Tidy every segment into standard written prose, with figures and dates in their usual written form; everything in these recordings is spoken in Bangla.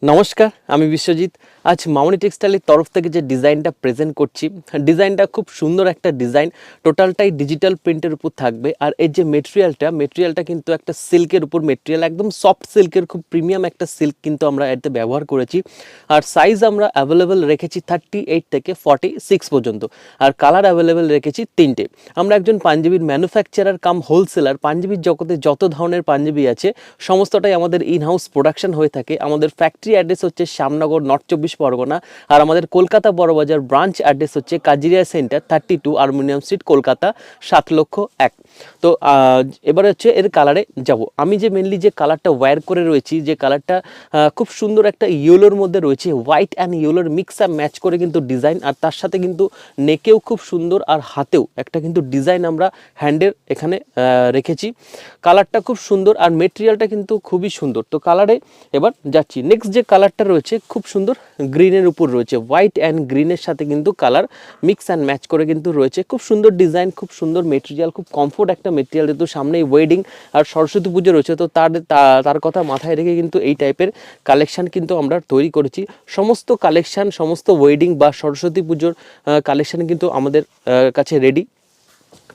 নমস্কার, আমি বিশ্বজিৎ। আজ মামনি টেক্সটাইলের তরফ থেকে যে ডিজাইনটা প্রেজেন্ট করছি, ডিজাইনটা খুব সুন্দর একটা ডিজাইন। টোটালটাই ডিজিটাল প্রিন্টের উপর থাকবে। আর এর যে মেটেরিয়ালটা কিন্তু একটা সিল্কের উপর মেটেরিয়াল, একদম সফট সিল্কের, খুব প্রিমিয়াম একটা সিল্ক কিন্তু আমরা এতে ব্যবহার করেছি। আর সাইজ আমরা অ্যাভেলেবেল রেখেছি 38 থেকে 46 পর্যন্ত। আর কালার অ্যাভেলেবেল রেখেছি 3টে। আমরা একজন পাঞ্জাবির ম্যানুফ্যাকচারার কাম হোলসেলার। পাঞ্জাবির জগতে যত ধরনের পাঞ্জাবি আছে সমস্তটাই আমাদের ইন হাউস প্রোডাকশন হয়ে থাকে। আমাদের ফ্যাক্টরি অ্যাড্রেস হচ্ছে শ্যামনগর, নর্থ 24 পরগনা। আর আমাদের কলকাতা বড়বাজার ব্রাঞ্চ অ্যাড্রেস হচ্ছে কাজিরিয়া সেন্টার 32 আর্মিনিয়াম স্ট্রিট, কলকাতা 7,01,000। তো এবারে হচ্ছে এর কালারে যাব। আমি যে মেনলি যে কালারটা ওয়্যার করে রয়েছি, যে কালারটা খুব সুন্দর একটা ইয়েলোর মধ্যে রয়েছে, হোয়াইট অ্যান্ড ইয়েলোর মিক্স অ্যান্ড ম্যাচ করে কিন্তু ডিজাইন। আর তার সাথে কিন্তু নেকেও খুব সুন্দর, আর হাতেও একটা কিন্তু ডিজাইন আমরা হ্যান্ডের এখানে রেখেছি। কালারটা খুব সুন্দর আর মেটেরিয়ালটা কিন্তু খুবই সুন্দর। তো কালারে এবার যাচ্ছি। নেক্সট যে কালারটা রয়েছে খুব সুন্দর গ্রিনের উপর রয়েছে, হোয়াইট অ্যান্ড গ্রিনের সাথে কিন্তু কালার মিক্স অ্যান্ড ম্যাচ করে কিন্তু রয়েছে। খুব সুন্দর ডিজাইন, খুব সুন্দর মেটেরিয়াল, খুব কমফোর্ট একটা মেটেরিয়াল। যেহেতু সামনেই ওয়েডিং আর সরস্বতী পুজো রয়েছে, তো তার কথা মাথায় রেখে কিন্তু এই টাইপের কালেকশান কিন্তু আমরা তৈরি করেছি। সমস্ত কালেকশান, সমস্ত ওয়েডিং বা সরস্বতী পুজোর কালেকশান কিন্তু আমাদের কাছে রেডি।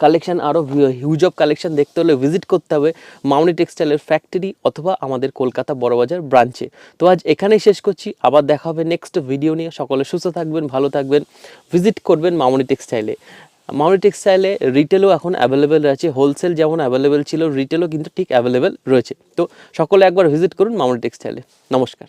কালেকশান আরও হিউজ অফ কালেকশান দেখতে হলে ভিজিট করতে হবে মামনি টেক্সটাইলের ফ্যাক্টরি অথবা আমাদের কলকাতা বড়বাজার ব্রাঞ্চে। তো আজ এখানেই শেষ করছি, আবার দেখা হবে নেক্সট ভিডিও নিয়ে। সকলে সুস্থ থাকবেন, ভালো থাকবেন, ভিজিট করবেন মামনি টেক্সটাইলে। মামনি টেক্সটাইলে রিটেলও এখন অ্যাভেলেবেল আছে, হোলসেল যেমন অ্যাভেলেবেল ছিল, রিটেলও কিন্তু ঠিক অ্যাভেলেবেল রয়েছে। তো সকলে একবার ভিজিট করুন মামনি টেক্সটাইলে। নমস্কার।